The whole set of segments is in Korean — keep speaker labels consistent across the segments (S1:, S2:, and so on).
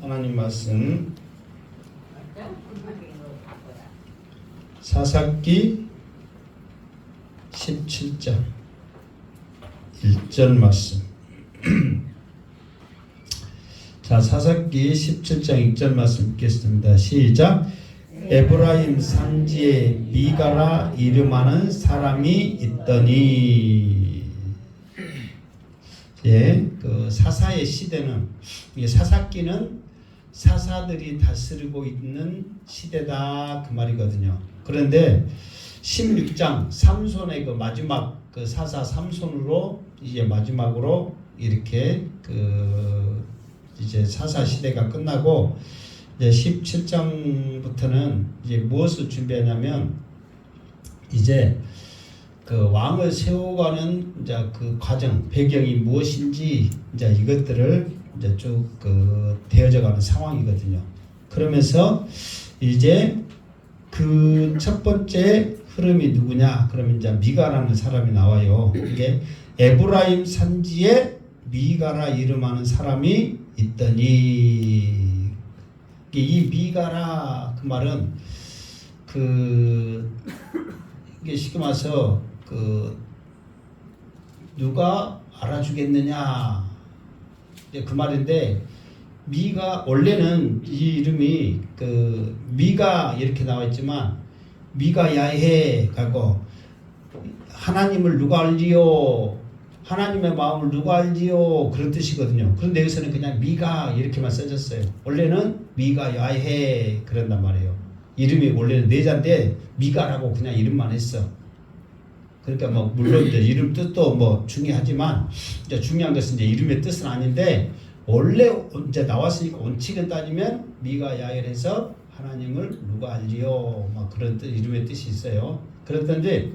S1: 하나님 말씀 사사기 17장 1절 말씀. 자, 사사기 17장 1절 말씀 읽겠습니다. 시작. 에브라임 산지에 미가라 이름하는 사람이 있더니. 예, 그 사사의 시대는, 이게 사사기는 사사들이 다스리고 있는 시대다 그 말이거든요. 그런데 16장 삼손의 그 마지막 그 사사 삼손으로 이제 마지막으로 이렇게 그 이제 사사 시대가 끝나고 이제 17장부터는 이제 무엇을 준비하냐면 이제 그 왕을 세워가는 이제 그 과정 배경이 무엇인지 이제 이것들을 이제 쭉 그 되어져가는 상황이거든요. 그러면서 이제 그 첫 번째 흐름이 누구냐? 그러면 이제 미가라는 사람이 나와요. 이게 에브라임 산지에 미가라 이름하는 사람이 있더니, 이 미가라 그 말은 그 이게 쉽게 말해서 그 누가 알아주겠느냐 그 말인데, 미가 원래는 이 이름이 그 미가 이렇게 나와 있지만 미가 야해 가고 하나님을 누가 알지요, 하나님의 마음을 누가 알지요 그런 뜻이거든요. 그런데 여기서는 그냥 미가 이렇게만 써졌어요. 원래는 미가 야해 그런단 말이에요. 이름이 원래는 네자인데 미가라고 그냥 이름만 했어. 그러니까 뭐 물론 이제 이름 뜻도 뭐 중요하지만 이제 중요한 것은 이제 이름의 뜻은 아닌데, 원래 이제 나왔으니까 원칙을 따지면 미가 야엘에서 하나님을 누가 알지요 막 그런 뜻, 이름의 뜻이 있어요. 그렇던데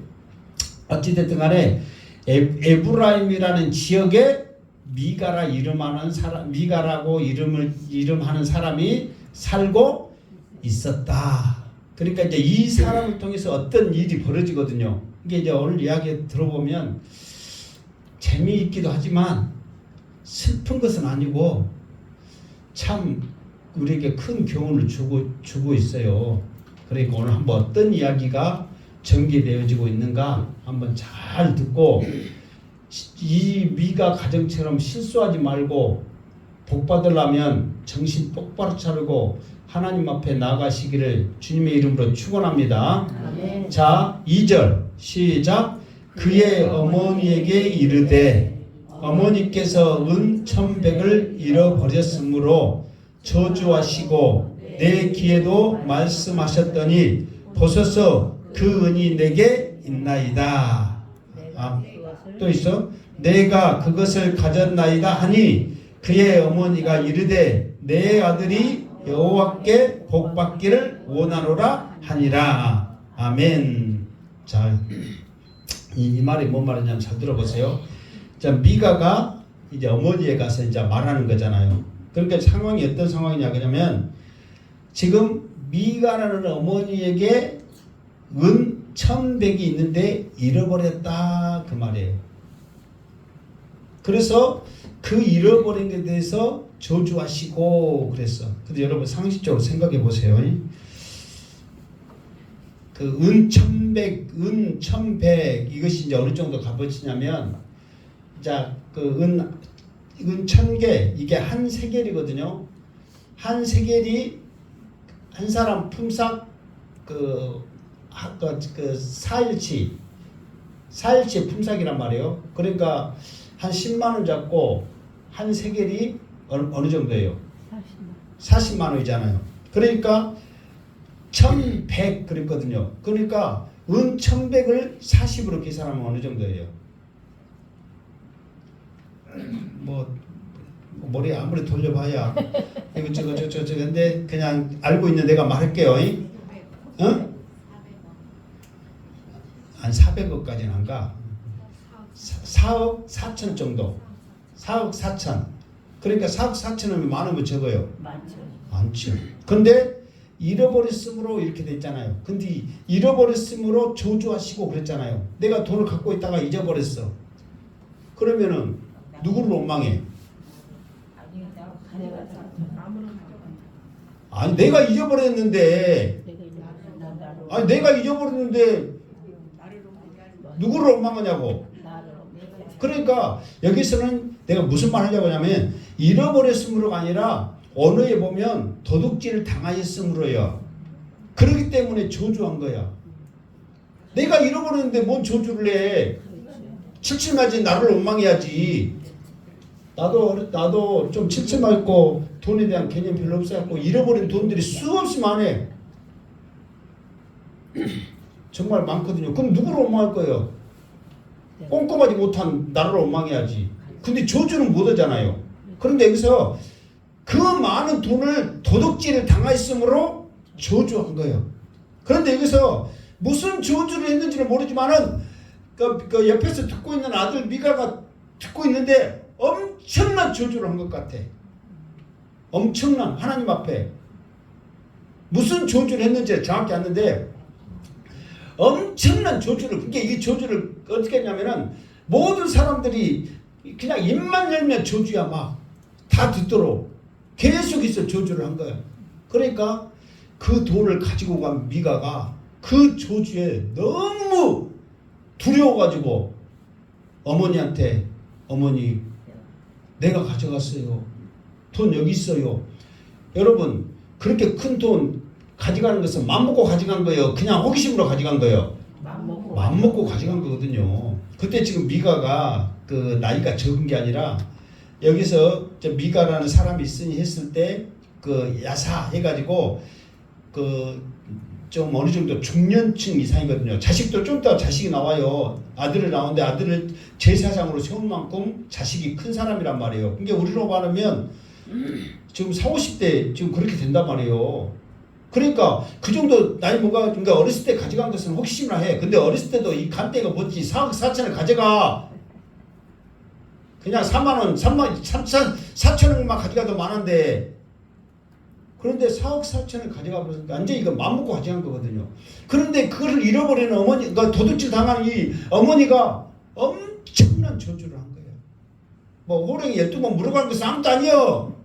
S1: 어찌됐든 간에 에브라임이라는 지역에 미가라 이름하는 사람, 미가라고 이름하는 사람이 살고 있었다. 그러니까 이제 이 사람을 통해서 어떤 일이 벌어지거든요. 이게 이제 오늘 이야기 들어보면 재미있기도 하지만 슬픈 것은 아니고 참 우리에게 큰 교훈을 주고 있어요. 그러니까 오늘 한번 어떤 이야기가 전개되어지고 있는가 한번 잘 듣고, 이 미가 가정처럼 실수하지 말고 복 받으려면 정신 똑바로 차리고 하나님 앞에 나아가시기를 주님의 이름으로 축원합니다. 자, 2절 시작. 그의 어머니에게 이르되 어머니께서 은 1,100을 잃어버렸으므로 저주하시고 내 귀에도 말씀하셨더니 보소서 그 은이 내게 있나이다. 또 있어. 내가 그것을 가졌나이다 하니 그의 어머니가 이르되 내 아들이 여호와께 복받기를 원하노라 하니라. 아멘. 자, 이 말이 뭔 말이냐면 잘 들어보세요. 자, 미가가 이제 어머니에 가서 이제 말하는 거잖아요. 그러니까 상황이 어떤 상황이냐 그러면 지금 미가라는 어머니에게 은 1,100이 있는데 잃어버렸다 그 말이에요. 그래서 그 잃어버린 것에 대해서 저주하시고 그랬어. 근데 여러분 상식적으로 생각해 보세요. 그 은 1,100 이것이 이제 어느 정도 값어치냐면, 자, 그 은 1,000개 이게 한 세겔이거든요. 한 세겔이 한 사람 품삯 그 사일치 품삯이란 말이에요. 그러니까 한 10만 원 잡고 한 세겔이 어느 정도예요? 40만 원이잖아요. 그러니까 1,100 그랬거든요. 그러니까 은 1,100을 40으로 계산하면 어느 정도예요? 뭐 머리 아무리 돌려봐야 이거 저거 근데 그냥 알고 있는 내가 말할게요. 응? 한 400억까지는 안 가. 4억 4천 정도. 4억 4천. 그러니까 4억 4천은 많으면 적어요. 많죠. 근데 잃어버렸으므로 이렇게 됐잖아요. 근데 잃어버렸으므로 저주하시고 그랬잖아요. 내가 돈을 갖고 있다가 잊어버렸어. 그러면은 누구를 원망해? 아니 내가 잊어버렸는데 아니 내가 잊어버렸는데 누구를 원망하냐고. 그러니까 여기서는 내가 무슨 말 하려고 하냐면 잃어버렸으므로가 아니라 언어에 보면 도둑질을 당하였으므로요. 그렇기 때문에 저주한 거야. 내가 잃어버렸는데 뭔 저주를 해. 칠칠맞은 나를 원망해야지. 나도 좀 칠칠맞고 돈에 대한 개념 별로 없어갖고 잃어버린 돈들이 수없이 많아. 정말 많거든요. 그럼 누구를 원망할 거예요? 꼼꼼하지 못한 나를 원망해야지. 근데 저주는 못 하잖아요. 그런데 여기서 그 많은 돈을 도둑질을 당하였으므로 저주한 거예요. 그런데 여기서 무슨 저주를 했는지는 모르지만은 그 옆에서 듣고 있는 아들 미가가 듣고 있는데 엄청난 저주를 한 것 같아. 엄청난 하나님 앞에 무슨 저주를 했는지 정확히 아는데 엄청난 저주를. 그게 이 저주를 어떻게 했냐면은 모든 사람들이 그냥 입만 열면 저주야. 막 다 듣도록 계속해서 저주를 한 거야. 그러니까 그 돈을 가지고 간 미가가 그 저주에 너무 두려워가지고 어머니한테 어머니 내가 가져갔어요. 돈 여기 있어요. 여러분 그렇게 큰 돈 가져가는 것은 맘먹고 가져간 거예요? 그냥 호기심으로 가져간 거예요? 맘먹고 가져간 거거든요. 그때 지금 미가가 그 나이가 적은 게 아니라 여기서 미가라는 사람이 있으니 했을 때 그 야사 해가지고 그 좀 어느 정도 중년층 이상이거든요. 자식도 좀 더 자식이 나와요. 아들을 나오는데 아들을 제사장으로 세운 만큼 자식이 큰 사람이란 말이에요. 그러니까 우리로 말하면 지금 40, 50대 지금 그렇게 된단 말이에요. 그러니까 그 정도 나이 뭐가 그러니까 어렸을 때 가져간 것은 혹시나 해. 근데 어렸을 때도 이 간대가 뭐지 4억 4천을 가져가. 그냥 4만 4천원만 가져가도 많은데 그런데 4억 4천을 가져가 버렸으니까 완전 이거 맘먹고 가져간 거거든요. 그런데 그걸 잃어버리는 어머니, 그러니까 도둑질 당한 이 어머니가 엄청난 저주를 한 거예요. 뭐 호랭이 12번 물어가는 것은 아무것도 아니요.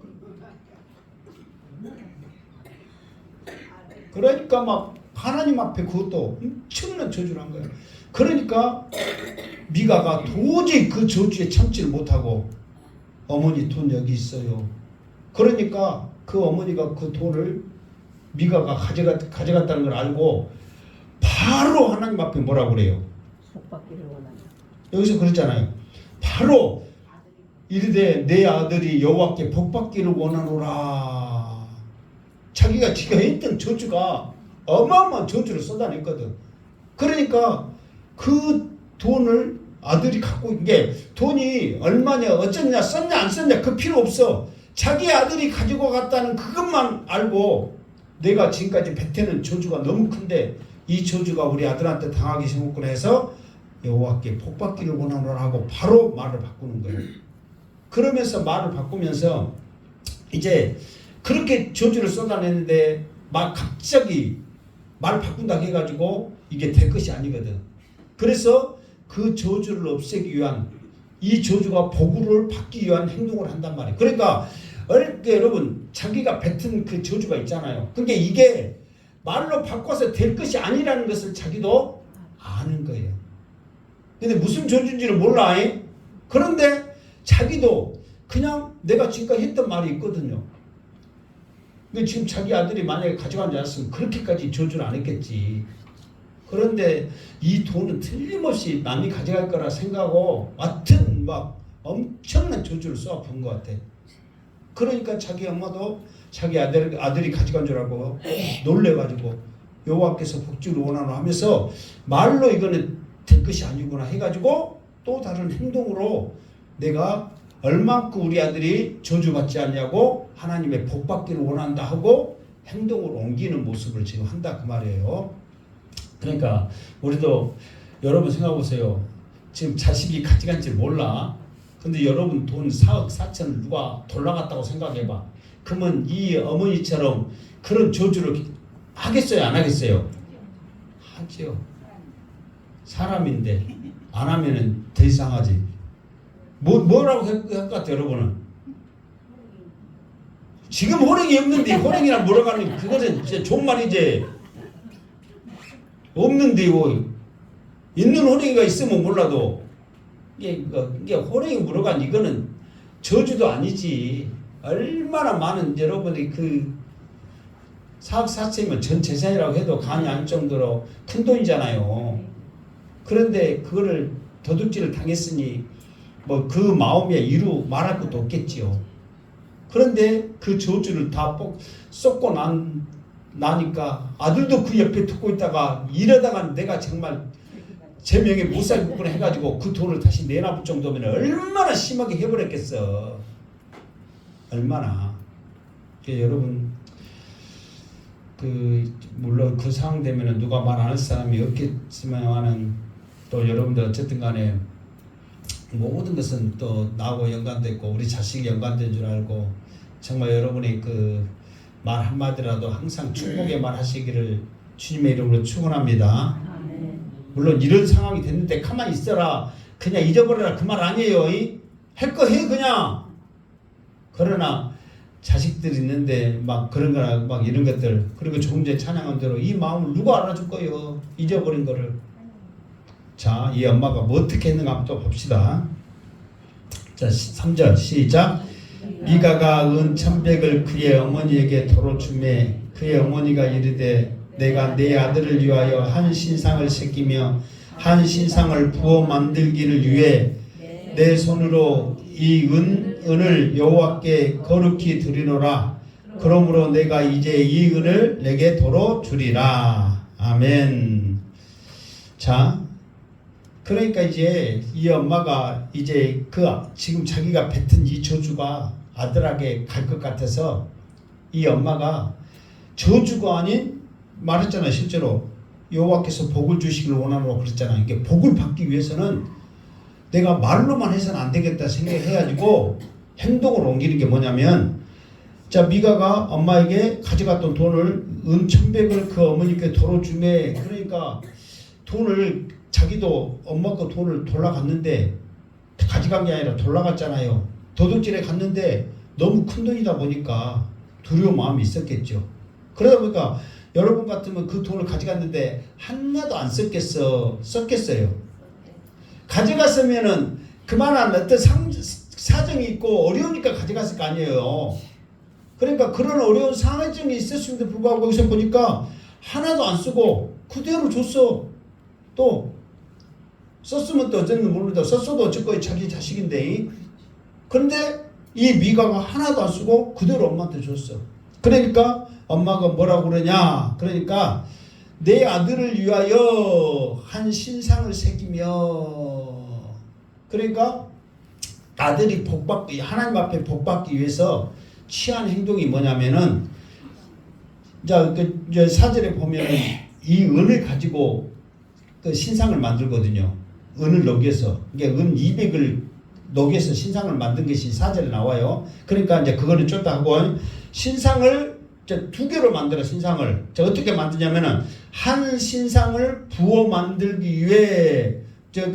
S1: 그러니까 막 하나님 앞에 그것도 엄청난 저주를 한 거예요. 그러니까 미가가 도저히 그 저주에 참지를 못하고 어머니 돈 여기 있어요. 그러니까 그 어머니가 그 돈을 미가가 가져갔다는 걸 알고 바로 하나님 앞에 뭐라고 그래요?
S2: 복받기를 원한다.
S1: 여기서 그랬잖아요. 바로 이르되 내 아들이 여호와께 복받기를 원하노라. 자기가 했던 저주가 어마어마한 저주를 쏟아냈거든. 그러니까 그 돈을 아들이 갖고 있는 게 돈이 얼마냐 어쩌냐 썼냐 안 썼냐 그 필요 없어. 자기 아들이 가지고 갔다는 그것만 알고 내가 지금까지 뱉는 저주가 너무 큰데 이 저주가 우리 아들한테 당하기 싫었구나 해서 여호와께 복받기를 원하노라 하고 바로 말을 바꾸는 거예요. 그러면서 말을 바꾸면서 이제 그렇게 저주를 쏟아냈는데 막 갑자기 말 바꾼다고 해가지고 이게 될 것이 아니거든. 그래서 그 저주를 없애기 위한 이 저주가 복을 받기 위한 행동을 한단 말이에요. 그러니까 어릴 때 여러분 자기가 뱉은 그 저주가 있잖아요. 근데 이게 말로 바꿔서 될 것이 아니라는 것을 자기도 아는 거예요. 근데 무슨 저주인지를 몰라. 그런데 자기도 그냥 내가 지금까지 했던 말이 있거든요. 근데 지금 자기 아들이 만약에 가져간 줄 알았으면 그렇게까지 저주를 안 했겠지. 그런데 이 돈은 틀림없이 남이 가져갈 거라 생각하고 하여튼 막 엄청난 저주를 쏘아본 것 같아. 그러니까 자기 엄마도 자기 아들이 가져간 줄 알고 놀래가지고 여호와께서 복주를 원하노 하면서 말로 이거는 될 것이 아니구나 해가지고 또 다른 행동으로 내가 얼만큼 우리 아들이 저주받지 않냐고 하나님의 복받기를 원한다 하고 행동으로 옮기는 모습을 지금 한다 그 말이에요. 그러니까 우리도 여러분 생각해 보세요. 지금 자식이 가져간지 몰라. 근데 여러분 돈 4억 4천을 누가 돌아갔다고 생각해봐. 그러면 이 어머니처럼 그런 저주를 하겠어요? 안 하겠어요? 하죠. 사람인데 안 하면은 더 이상하지. 뭐라고 할 것 같아요, 여러분은? 지금 호랭이 없는데 호랭이랑 물어가는 그것은 진짜 좋은 말이지. 없는데 뭐 있는 호랭이가 있으면 몰라도 이게 호랭이 물어간 이거는 저주도 아니지. 얼마나 많은 여러분이 그 사억 4천이면 전 재산이라고 해도 간이 안 정도로 큰 돈이잖아요. 그런데 그거를 도둑질을 당했으니 뭐 그 마음에 이루 말할 것도 없겠지요. 그런데 그 저주를 다 쏟고 나니까 아들도 그 옆에 듣고 있다가 이러다가 내가 정말 제 명예 못살겠구나 해가지고 그 돈을 다시 내놔볼 정도면 얼마나 심하게 해버렸겠어. 얼마나. 여러분 물론 그 상황 되면은 누가 말 안 할 사람이 없겠지만은 또 여러분들 어쨌든 간에 모든 것은 또 나하고 연관됐고 우리 자식이 연관된 줄 알고 정말 여러분이 그 말 한마디라도 항상 축복의 말 하시기를 주님의 이름으로 축원합니다. 물론 이런 상황이 됐는데 가만히 있어라 그냥 잊어버려라 그 말 아니에요. 할 거 해 그냥. 그러나 자식들 있는데 막 그런 거나 막 이런 것들 그리고 조금 전에 찬양한 대로 이 마음을 누가 알아줄 거예요. 잊어버린 거를. 자, 이 엄마가 뭐 어떻게 했는가 한번 또 봅시다. 자, 3절 시작. 미가가 은 1,100을 그의 어머니에게 도로 주매 그의 어머니가 이르되 내가 내 아들을 위하여 한 신상을 새기며 한 신상을 부어 만들기를 위해 내 손으로 이 은을 여호와께 거룩히 드리노라. 그러므로 내가 이제 이 은을 내게 도로 주리라. 아멘. 자, 그러니까 이제 이 엄마가 이제 지금 자기가 뱉은 이 저주가 아들에게 갈 것 같아서 이 엄마가 저주가 아닌 말했잖아요. 실제로 여호와께서 복을 주시길 원하노라 그랬잖아요. 이게 복을 받기 위해서는 내가 말로만 해서는 안 되겠다 생각해가지고 행동을 옮기는 게 뭐냐면 자 미가가 엄마에게 가져갔던 돈을 은 1,100을 그 어머니께 도로 주매 그러니까 돈을 자기도 엄마 거 돈을 돌아갔는데 가져간 게 아니라 돌아갔잖아요. 도둑질에 갔는데 너무 큰 돈이다 보니까 두려운 마음이 있었겠죠. 그러다 보니까 여러분 같으면 그 돈을 가져갔는데 하나도 안 썼겠어요. 가져갔으면은 그만한 어떤 사정이 있고 어려우니까 가져갔을 거 아니에요. 그러니까 그런 어려운 상황이 있었음에도 불구하고 여기서 보니까 하나도 안 쓰고 그대로 줬어. 또 썼으면 또 어쩌는 모르는데 썼어도 어쨌건 자기 자식인데 그런데 이 미가가 하나도 안 쓰고 그대로 엄마한테 줬어. 그러니까 엄마가 뭐라고 그러냐 그러니까 내 아들을 위하여 한 신상을 새기며 그러니까 아들이 복받기 하나님 앞에 복받기 위해서 취한 행동이 뭐냐면은 자, 이제 4절에 보면 이 은을 가지고 그 신상을 만들거든요. 은을 녹여서 이게 은 200을 녹여서 신상을 만든 것이 4절에 나와요. 그러니까 이제 그거는 쫓다 하고 신상을 두 개로 만들어 신상을 어떻게 만드냐면은 한 신상을 부어 만들기 위해 이제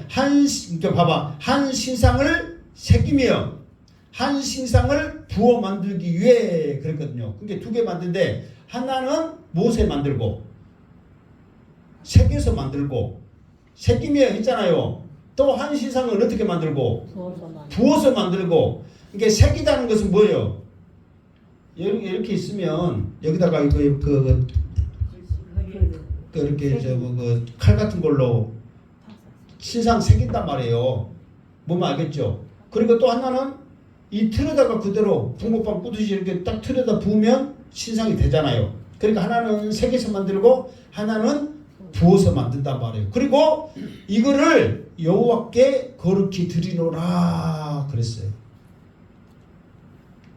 S1: 한 신상을 새기며 한 신상을 부어 만들기 위해 그랬거든요. 그게 두 개 만드는데 하나는 못에 만들고 새겨서 만들고 새기며 했잖아요. 또 한 신상은 어떻게 만들고 부어서 만들고 이게 새기다는 것은 뭐예요? 이렇게 있으면 여기다가 이렇게 칼 같은 걸로 신상 새긴단 말이에요. 뭐면 알겠죠? 그리고 또 하나는 이 틀에다가 그대로 붕어빵 뿌듯이 이렇게 딱 틀에다 부으면 신상이 되잖아요. 그러니까 하나는 새겨서 만들고 하나는 부어서 만든단 말이에요. 그리고 이거를 여호와께 거룩히 드리노라 그랬어요.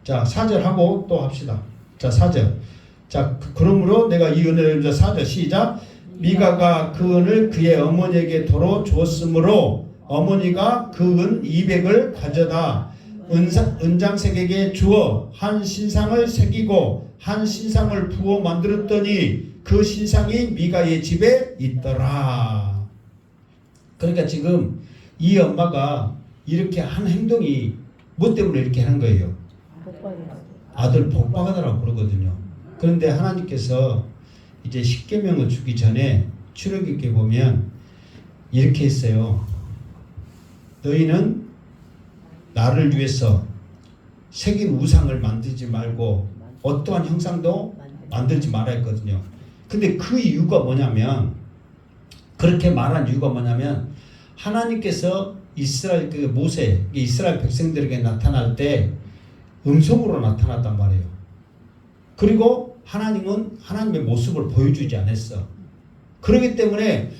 S1: 자 4절 하고 또 합시다. 자 4절 자 그러므로 내가 이 은혜를 4절 시작 미가가 그 은을 그의 어머니에게 도로 주었으므로 어머니가 그 은 200을 가져다 은장색에게 주어 한 신상을 새기고 한 신상을 부어 만들었더니 그 신상이 미가의 집에 있더라. 그러니까 지금 이 엄마가 이렇게 한 행동이 뭐 때문에 이렇게 하는 거예요? 아들 복 받으라고 그러거든요. 그런데 하나님께서 이제 십계명을 주기 전에 출애굽기에 보면 이렇게 했어요. 너희는 나를 위해서 새긴 우상을 만들지 말고 어떠한 형상도 만들지 말아 했거든요. 근데 그 이유가 뭐냐면, 그렇게 말한 이유가 뭐냐면, 하나님께서 이스라엘 이스라엘 백성들에게 나타날 때 음성으로 나타났단 말이에요. 그리고 하나님은 하나님의 모습을 보여주지 않았어. 그렇기 때문에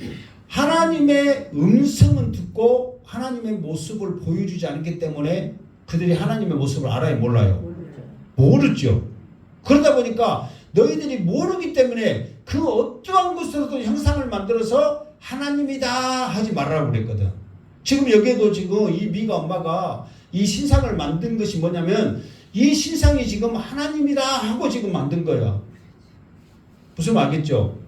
S1: 하나님의 음성은 듣고 하나님의 모습을 보여주지 않기 때문에 그들이 하나님의 모습을 알아요, 몰라요? 모르죠. 그러다 보니까 너희들이 모르기 때문에 그 어떠한 것으로도 형상을 만들어서 하나님이다 하지 말라고 그랬거든. 지금 여기에도 지금 이 미가 엄마가 이 신상을 만든 것이 뭐냐면, 이 신상이 지금 하나님이다 하고 지금 만든 거야. 무슨 말 알겠죠?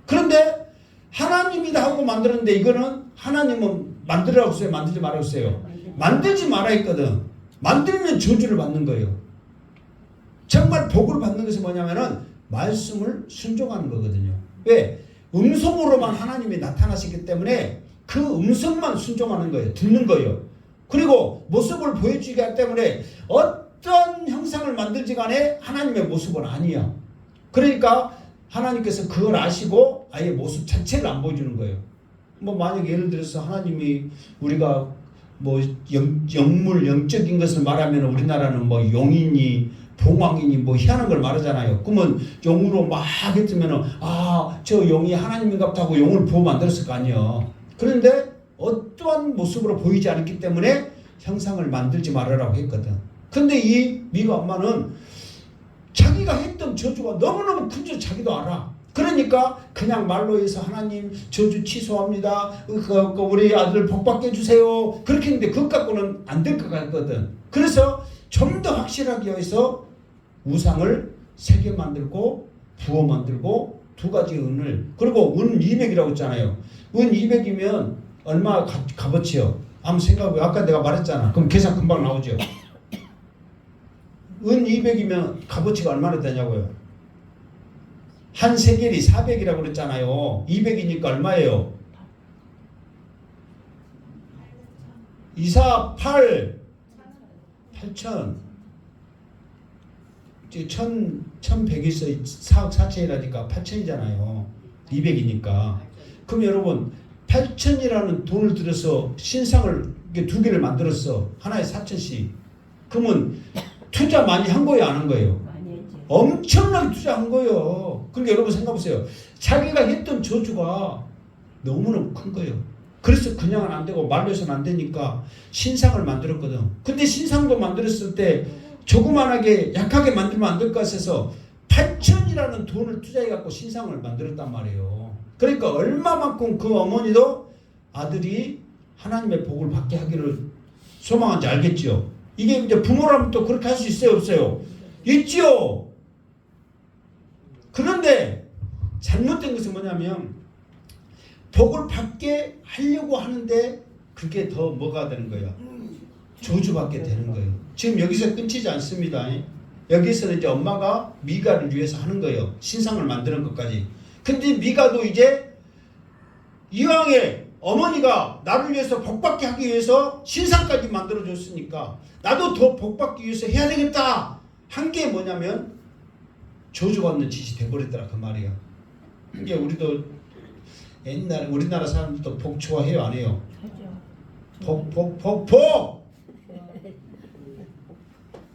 S1: 그런데 하나님이다 하고 만들었는데, 이거는 하나님은 만들라고 했어요, 만들지 말라고 했어요? 만들지 말아 했거든. 만들면 저주를 받는 거예요. 정말 복을 받는 것이 뭐냐면은 말씀을 순종하는 거거든요. 왜? 음성으로만 하나님이 나타나시기 때문에 그 음성만 순종하는 거예요. 듣는 거예요. 그리고 모습을 보여주기 때문에 어떤 형상을 만들지 간에 하나님의 모습은 아니야. 그러니까 하나님께서 그걸 아시고 아예 모습 자체를 안 보여주는 거예요. 뭐 만약 예를 들어서 하나님이 우리가 뭐 영적인 것을 말하면 우리나라는 뭐 용이니 봉황이니 뭐 희한한 걸 말하잖아요. 그러면 용으로 막 했으면은 저 용이 하나님인갑다 하고 용을 부어 만들었을 거 아니에요. 그런데 어떠한 모습으로 보이지 않기 때문에 형상을 만들지 말으라고 했거든. 근데 이 미가 엄마는 자기가 했던 저주가 너무너무 큰 줄 자기도 알아. 그러니까 그냥 말로 해서 하나님 저주 취소합니다. 우리 아들 복 받게 해주세요. 그렇게 했는데 그것 갖고는 안 될 것 같거든. 그래서 좀 더 확실하게 해서 우상을 3개 만들고 부어 만들고 2가지 은을, 그리고 은 200이라고 했잖아요. 은 200이면 얼마 값어치요? 한번 생각해보세요. 아까 내가 말했잖아. 그럼 계산 금방 나오죠. 은 200이면 값어치가 얼마나 되냐고요? 한 세겔이 400이라고 그랬잖아요. 200이니까 얼마예요? 2, 4, 8 8천 1100에서 4억 4천이라니까 8천이잖아요. 200이니까. 그럼 여러분 8천이라는 돈을 들여서 신상을 2개를 만들었어. 하나에 4천씩. 그러면 투자 많이 한 거예요, 안 한 거예요? 엄청나게 투자한 거예요. 그러니까 여러분 생각해보세요. 자기가 했던 저주가 너무너무 큰 거예요. 그래서 그냥은 안 되고 말로서는 안 되니까 신상을 만들었거든. 근데 신상도 만들었을 때 조그만하게 약하게 만들면 안 될 것 같아서 8천이라는 돈을 투자해갖고 신상을 만들었단 말이에요. 그러니까 얼마만큼 그 어머니도 아들이 하나님의 복을 받게 하기를 소망한지 알겠죠. 이게 이제 부모라면 또 그렇게 할 수 있어요, 없어요? 있지요. 그런데 잘못된 것은 뭐냐면 복을 받게 하려고 하는데 그게 더 뭐가 되는 거예요? 저주받게 되는 거예요. 지금 여기서 끊기지 않습니다. 여기서는 이제 엄마가 미가를 위해서 하는 거예요. 신상을 만드는 것까지. 근데 미가도 이제 이왕에 어머니가 나를 위해서 복받게 하기 위해서 신상까지 만들어줬으니까 나도 더 복받기 위해서 해야 되겠다 한 게 뭐냐면 저주받는 짓이 돼버렸더라 그 말이야. 이게 우리도 옛날에 우리나라 사람들도 복 좋아해요, 안 해요?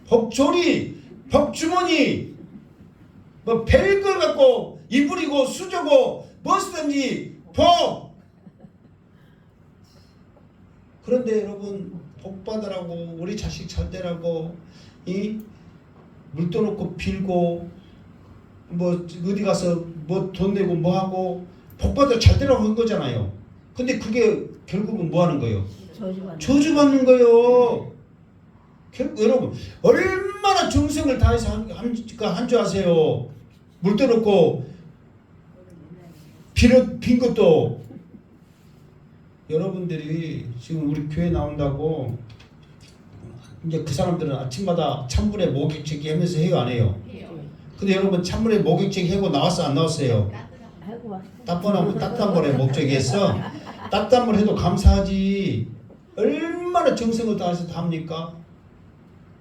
S1: 복조리, 복주머니, 뭐 별걸 갖고 이불이고 수저고 뭐든지 복. 그런데 여러분 복 받으라고 우리 자식 잘 되라고 이 물도 놓고 빌고 뭐 어디 가서 뭐 돈 내고 뭐 하고 복 받아 잘 되라고 한 거잖아요. 근데 그게 결국은 뭐 하는 거예요? 저주받는 거예요. 여러분 얼마나 정성을 다해서 한 줄 아세요? 물 떠놓고 빈 것도. 여러분들이 지금 우리 교회 나온다고 이제 그 사람들은 아침마다 찬물에 목욕제기 하면서 해요, 안 해요?
S2: 해요.
S1: 근데 여러분 찬물에 목욕제기 하고 나왔어, 안 나왔어요?
S3: 하고 왔어.
S1: 따뜻한 따뜻한 물에 목욕제기 했어? 따뜻한 물 해도 감사하지. 얼마나 정성을 다해서 다 합니까?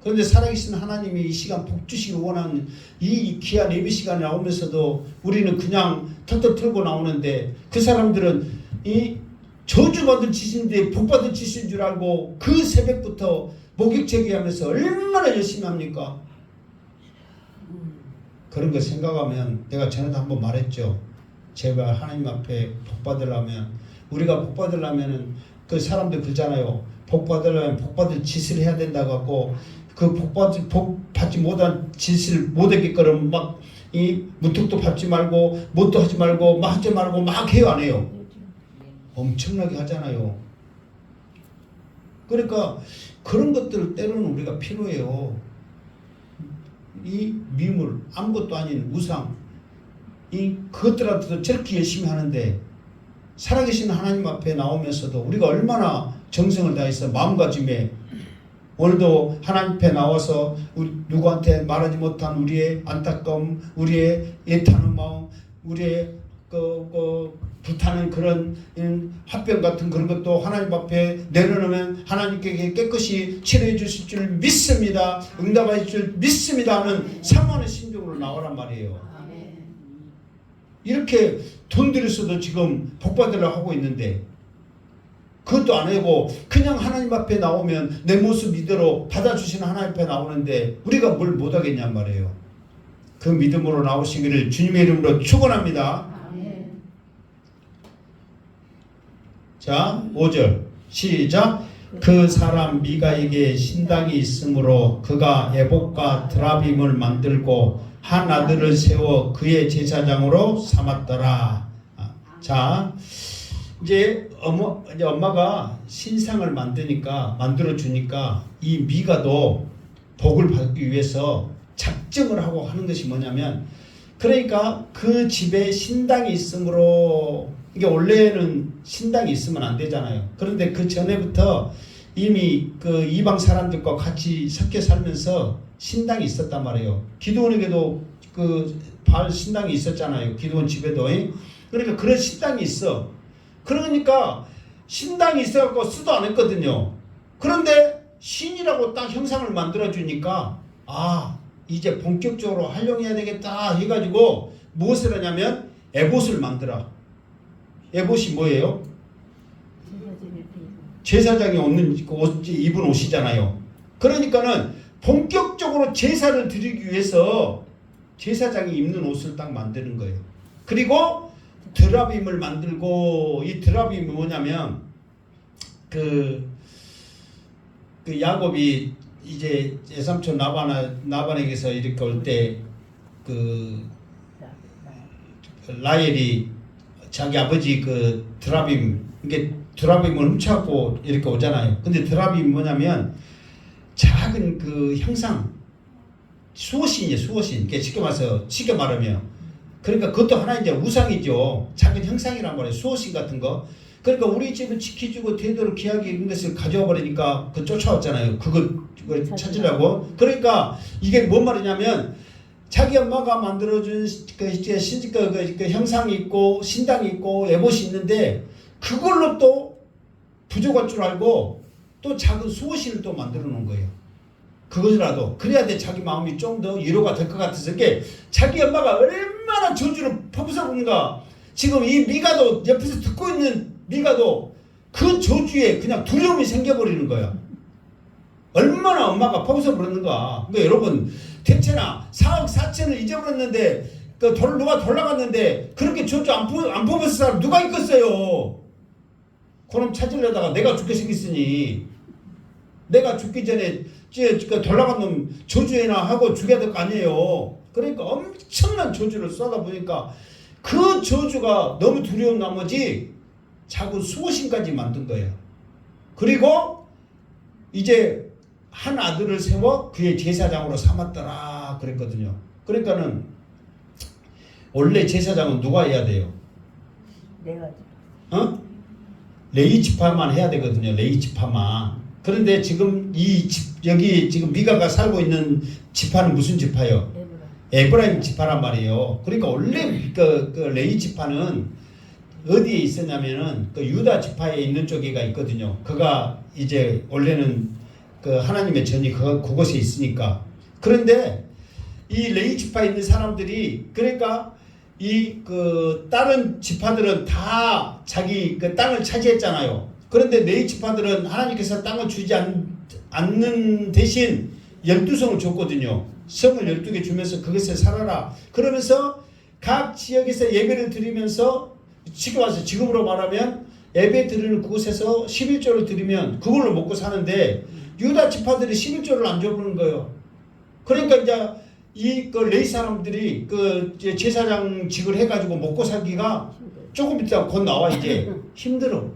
S1: 그런데 살아계신 하나님이 이 시간 복 주시기 원하는 이 귀한 예배 시간에 나오면서도 우리는 그냥 털털 털고 나오는데 그 사람들은 이 저주받은 짓인데 복받은 짓인 줄 알고 그 새벽부터 목욕제기 하면서 얼마나 열심히 합니까? 그런 거 생각하면 내가 전에도 한번 말했죠. 제발 하나님 앞에 복 받으려면 우리가 복 받으려면은 그 사람들 그러잖아요. 복 받으려면 복 받을 짓을 해야 된다고 하고 그 복 받지 못한 짓을 못하게 거면 막 이 무턱도 밟지 말고 못도 하지 말고 막 하지 말고 막 해요, 안 해요? 엄청나게 하잖아요. 그러니까 그런 것들 때로는 우리가 필요해요. 이 미물 아무것도 아닌 우상 이 그것들한테도 저렇게 열심히 하는데 살아계신 하나님 앞에 나오면서도 우리가 얼마나 정성을 다해서 마음가짐에 오늘도 하나님 앞에 나와서 우리 누구한테 말하지 못한 우리의 안타까움, 우리의 애타는 마음, 우리의 불타는 그런 화병 같은 그런 것도 하나님 앞에 내려놓으면 하나님께 깨끗이 치료해 주실 줄 믿습니다. 응답하실 줄 믿습니다 하는 사모하는 심정으로 나오란 말이에요. 이렇게 돈 들여서도 지금 복 받으려고 하고 있는데 그것도 안 하고 그냥 하나님 앞에 나오면 내 모습 이대로 받아주시는 하나님 앞에 나오는데 우리가 뭘 못하겠냔 말이에요. 그 믿음으로 나오시기를 주님의 이름으로 축원합니다. 자 5절 시작. 그 사람 미가에게 신당이 있으므로 그가 에봇과 드라빔을 만들고 한 아들을 세워 그의 제사장으로 삼았더라. 자 이제 엄마가 신상을 만들어 주니까 이 미가도 복을 받기 위해서 작정을 하고 하는 것이 뭐냐면 그러니까 그 집에 신당이 있으므로 이게 원래는 신당이 있으면 안 되잖아요. 그런데 그 전에부터 이미 그 이방 사람들과 같이 섞여 살면서 신당이 있었단 말이에요. 기드온에게도 그 바알 신당이 있었잖아요. 기드온 집에도. 그러니까 그런 신당이 있어. 그러니까 신당이 있어갖고 쓰도 안 했거든요. 그런데 신이라고 딱 형상을 만들어 주니까 아 이제 본격적으로 활용해야 되겠다 해가지고 무엇을 하냐면 에봇을 만들어. 에봇이 뭐예요? 제사장이 입은 옷이잖아요. 그러니까는 본격적으로 제사를 드리기 위해서 제사장이 입는 옷을 딱 만드는 거예요. 그리고 드라빔을 만들고 이 드라빔이 뭐냐면 그 야곱이 이제 외삼촌 나반에게서 이렇게 올 때 그 라헬이 자기 아버지 그 드라빔 이게 드라빔을 훔쳐갖고 이렇게 오잖아요. 근데 드라빔이 뭐냐면 작은 그 형상 수호신이에요. 수호신. 쉽게 말하면 그러니까 그것도 하나 이제 우상이죠. 작은 형상이란 말이에요. 수호신 같은 거. 그러니까 우리 집을 지켜주고 대대로 귀하게 이런 것을 가져와 버리니까 그 쫓아왔잖아요. 그걸 찾으려고. 그러니까 이게 뭔 말이냐면 자기 엄마가 만들어준 그 형상이 있고 신당이 있고 에봇이 있는데 그걸로 또 부족할 줄 알고 또 작은 수호신을 또 만들어 놓은 거예요. 그것이라도 그래야 돼 자기 마음이 좀 더 위로가 될 것 같아서 이게 자기 엄마가 얼마나 저주를 퍼부서 보는가. 지금 이 미가도 옆에서 듣고 있는 미가도 그 저주에 그냥 두려움이 생겨버리는 거야. 얼마나 엄마가 퍼부서 버렸는가. 그러니까 여러분 대체나 4억 4천을 잊어버렸는데 누가 돌아갔는데 그렇게 저주 안 퍼부었을 사람 누가 있겠어요. 그럼 찾으려다가 내가 죽게 생겼으니 내가 죽기 전에 돌아간 놈 저주해나 하고 죽여야 될 거 아니에요. 그러니까 엄청난 저주를 쏟아 보니까 그 저주가 너무 두려운 나머지 작은 수호신까지 만든 거예요. 그리고 이제 한 아들을 세워 그의 제사장으로 삼았더라 그랬거든요. 그러니까는 원래 제사장은 누가 해야 돼요?
S3: 내가
S1: 레위 지파만 해야 되거든요. 레위 지파만. 그런데 지금 여기 지금 미가가 살고 있는 지파는 무슨 지파요? 에브라임 지파란 말이에요. 그러니까 원래 그 레위 지파는 어디에 있었냐면은 그 유다 지파에 있는 쪽에가 있거든요. 그가 이제 원래는 그 하나님의 전이 그곳에 있으니까. 그런데 이 레위 지파에 있는 사람들이 그러니까 이 그 다른 지파들은 다 자기 그 땅을 차지했잖아요. 그런데 레위 지파들은 하나님께서 땅을 주지 않는 대신 12성을 줬거든요. 성을 12개 주면서 그것에 살아라. 그러면서 각 지역에서 예배를 드리면서 지금 와서 지금으로 말하면 예배 드리는 그곳에서 11조를 드리면 그걸로 먹고 사는데 유다 지파들이 11조를 안 줘보는 거예요. 그러니까 이제 이 그 레위 사람들이 그 제사장직을 해가지고 먹고 살기가 조금 있다가 곧 나와 이제 힘들어.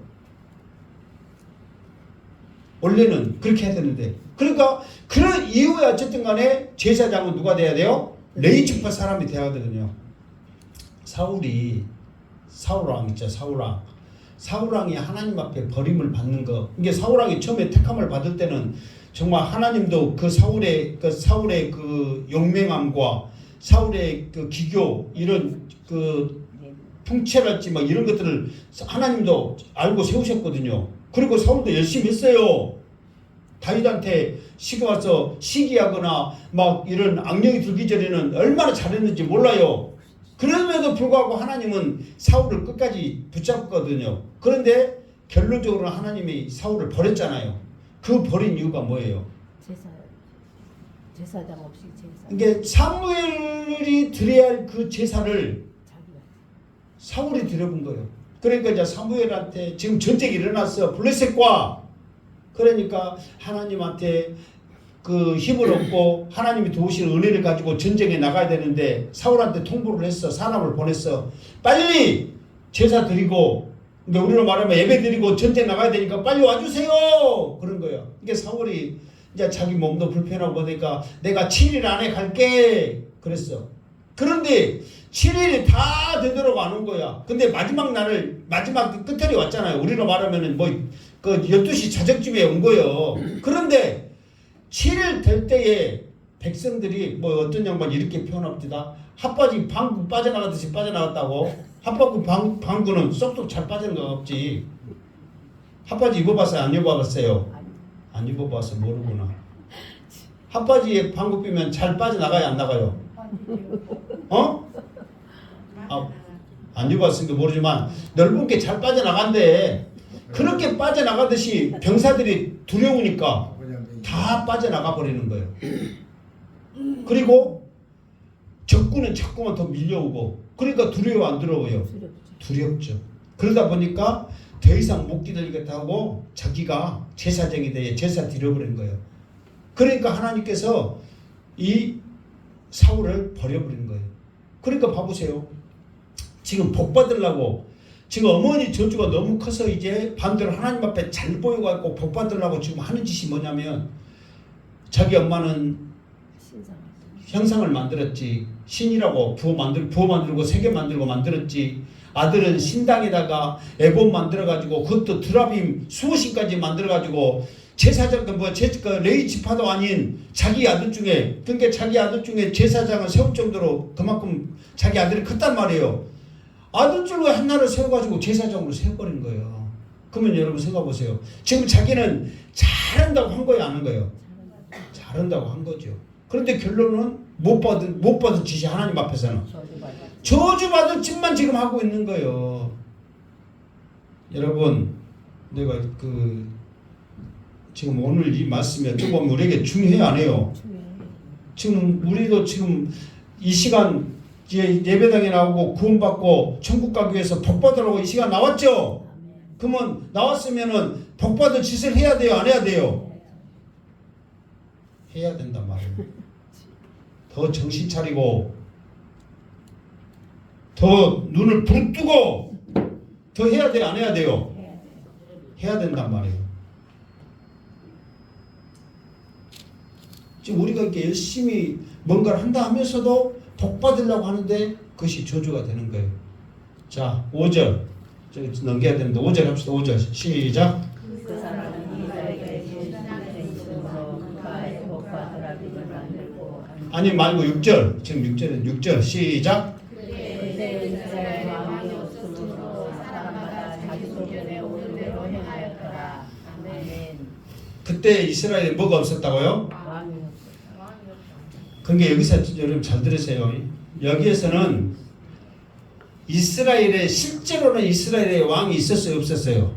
S1: 원래는 그렇게 해야 되는데 그러니까 그런 이후에 어쨌든 간에 제사장은 누가 돼야 돼요? 레위 지파 사람이 돼야 되거든요. 사울왕 있죠. 사울왕이 하나님 앞에 버림을 받는 거. 이게 사울왕이 처음에 택함을 받을 때는 정말 하나님도 그 사울의 그 용맹함과 사울의 그 기교 이런 그 풍채랄지 막 이런 것들을 하나님도 알고 세우셨거든요. 그리고 사울도 열심히 했어요. 다윗한테 와서 시기하거나 막 이런 악령이 들기 전에는 얼마나 잘했는지 몰라요. 그럼에도 불구하고 하나님은 사울을 끝까지 붙잡거든요. 그런데 결론적으로 하나님이 사울을 버렸잖아요. 그 버린 이유가 뭐예요?
S2: 제사장 없이 제사.
S1: 이게 사무엘이 드려야 할 그 제사를 사울이 드려본 거예요. 그러니까 이제 사무엘한테 지금 전쟁이 일어났어. 블레셋과. 그러니까 하나님한테 그 힘을 얻고 하나님이 도우시는 은혜를 가지고 전쟁에 나가야 되는데 사울한테 통보를 했어. 사람을 보냈어. 빨리 제사 드리고 근데 우리로 말하면 예배 드리고 전쟁 나가야 되니까 빨리 와주세요. 그런 거예요. 이게 사울이 이제 자기 몸도 불편하고 보니까 내가 7일 안에 갈게. 그랬어. 그런데 7일이 다 되도록 안 온 거야. 근데 마지막 끝날이 왔잖아요. 우리로 말하면은 그 12시 자정쯤에 온 거예요. 그런데 7일 될 때에 백성들이 어떤 양반이 이렇게 표현합니다. 핫바지 방구 빠져나가듯이 빠져나갔다고. 핫바지 방구는 쏙쏙 잘 빠지는 거 없지. 핫바지 입어봤어요? 안 입어봤어요? 안 입어봐서 모르구나. 핫바지에 방구 끼면 잘 빠져나가요? 안 나가요? 어? 안 입어봤으니까 모르지만 넓은 게 잘 빠져나간대. 그렇게 빠져나가듯이 병사들이 두려우니까 다 빠져나가 버리는 거예요. 그리고 적군은 자꾸만 더 밀려오고 그러니까 두려워 안 두려워요? 두렵죠. 그러다 보니까 더 이상 못 기다리겠다 하고 자기가 제사장이 돼 제사 드려버린 거예요. 그러니까 하나님께서 이 사울을 버려버린 거예요. 그러니까 봐보세요. 지금 복 받으려고 지금 어머니 저주가 너무 커서 이제 반대로 하나님 앞에 잘 보여갖고 복 받으려고 지금 하는 짓이 뭐냐면 자기 엄마는 형상을 만들었지. 신이라고 부어 만들고 세계 만들고 만들었지. 아들은 신당에다가 에봇 만들어가지고 그것도 드라빔 수호신까지 만들어가지고 제사장 그 레위 지파도 아닌 자기 아들 중에 그러니까 자기 아들 중에 제사장을 세울 정도로 그만큼 자기 아들이 컸단 말이에요. 아들 중에 하나를 세워가지고 제사장으로 세워버린 거예요. 그러면 여러분 생각해보세요. 지금 자기는 잘한다고 한 거예요, 안 한 거예요? 잘한다고 한 거죠. 그런데 결론은 못 받은 짓이 하나님 앞에서는 저주받은 짓만 지금 하고 있는 거예요. 여러분, 내가 지금 오늘 이 말씀이 어떻게 보면 우리에게 중요해요, 안 해요? 지금 우리도 지금 이 시간 예배당에 나오고 구원받고 천국 가기 위해서 복 받으라고 이 시간 나왔죠? 그러면 나왔으면은 복 받을 짓을 해야 돼요, 안 해야 돼요? 해야 된단 말이에요. 더 정신 차리고 더 눈을 부릅뜨고 더 해야 돼요, 안 해야 돼요? 해야 된단 말이에요. 지금 우리가 이렇게 열심히 뭔가를 한다 하면서도 복 받으려고 하는데 그것이 저주가 되는 거예요. 자, 5절 넘겨야 되는데 5절 합시다. 5절 시작.
S2: 그 사람은 이스라엘에게
S1: 아니 말고 6절. 지금 6절은 6절 시작.
S2: 그때 이스라엘 왕이 없으므로 사람마다 자기 소견에 오는 대로 행하였더라. 아멘.
S1: 그때 이스라엘에 뭐가 없었다고요?
S2: 왕이
S1: 그게 여기서 여러분 잘 들으세요. 여기에서는 이스라엘에 실제로는 이스라엘에 왕이 있었어요, 없었어요?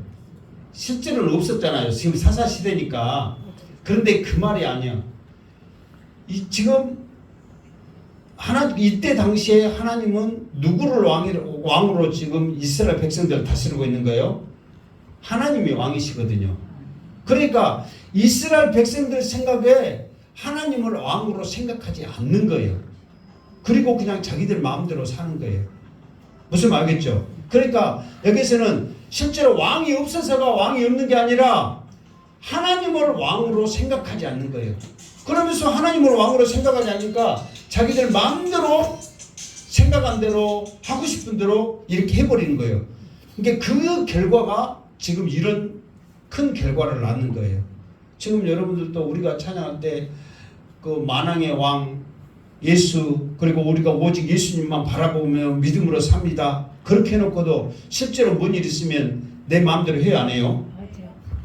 S1: 실제로는 없었잖아요. 지금 사사 시대니까. 그런데 그 말이 아니야. 지금 이때 당시에 하나님은 누구를 왕으로 지금 이스라엘 백성들을 다스리고 있는 거예요? 하나님이 왕이시거든요. 그러니까 이스라엘 백성들 생각에 하나님을 왕으로 생각하지 않는 거예요. 그리고 그냥 자기들 마음대로 사는 거예요. 무슨 말 알겠죠? 그러니까 여기서는 실제로 왕이 없어서가 왕이 없는 게 아니라 하나님을 왕으로 생각하지 않는 거예요. 그러면서 하나님을 왕으로 생각하지 않으니까 자기들 마음대로 생각한 대로 하고 싶은 대로 이렇게 해버리는 거예요. 그러니까 그 결과가 지금 이런 큰 결과를 낳는 거예요. 지금 여러분들도 우리가 찬양할 때 그 만왕의 왕 예수, 그리고 우리가 오직 예수님만 바라보며 믿음으로 삽니다. 그렇게 해놓고도 실제로 뭔 일 있으면 내 마음대로 해야 안 해요?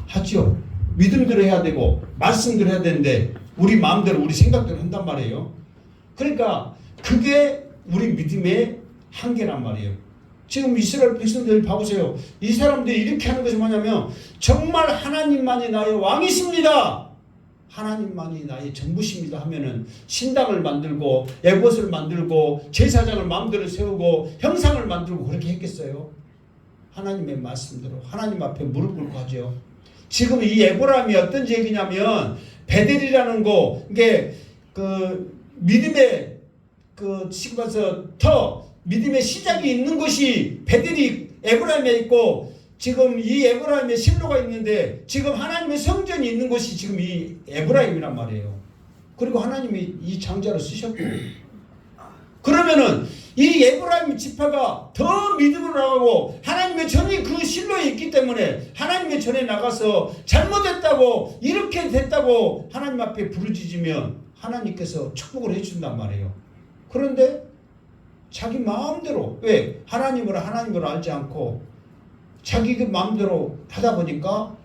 S1: 하죠. 믿음대로 해야 되고 말씀대로 해야 되는데 우리 마음대로 우리 생각대로 한단 말이에요. 그러니까 그게 우리 믿음의 한계란 말이에요. 지금 이스라엘 백성들 봐보세요. 이 사람들이 이렇게 하는 것이 뭐냐면 정말 하나님만이 나의 왕이십니다. 하나님만이 나의 전부십니다 하면은 신당을 만들고 에봇을 만들고 제사장을 마음대로 세우고 형상을 만들고 그렇게 했겠어요? 하나님의 말씀대로 하나님 앞에 무릎 꿇고 하죠. 지금 이 에보람이 어떤 얘기냐면 베델이라는 거, 이게 그 믿음의 그 지금 와서 더 믿음의 시작이 있는 곳이 베델이 에브라임에 있고 지금 이 에브라임에 실로가 있는데 지금 하나님의 성전이 있는 곳이 지금 이 에브라임이란 말이에요. 그리고 하나님이 이 장자를 쓰셨고 그러면은 이 에브라임 지파가 더 믿음으로 나가고 하나님의 전이 그 실로에 있기 때문에 하나님의 전에 나가서 잘못했다고 이렇게 됐다고 하나님 앞에 부르짖으면 하나님께서 축복을 해준단 말이에요. 그런데 자기 마음대로 왜 하나님을 알지 않고 자기 그 마음대로 하다 보니까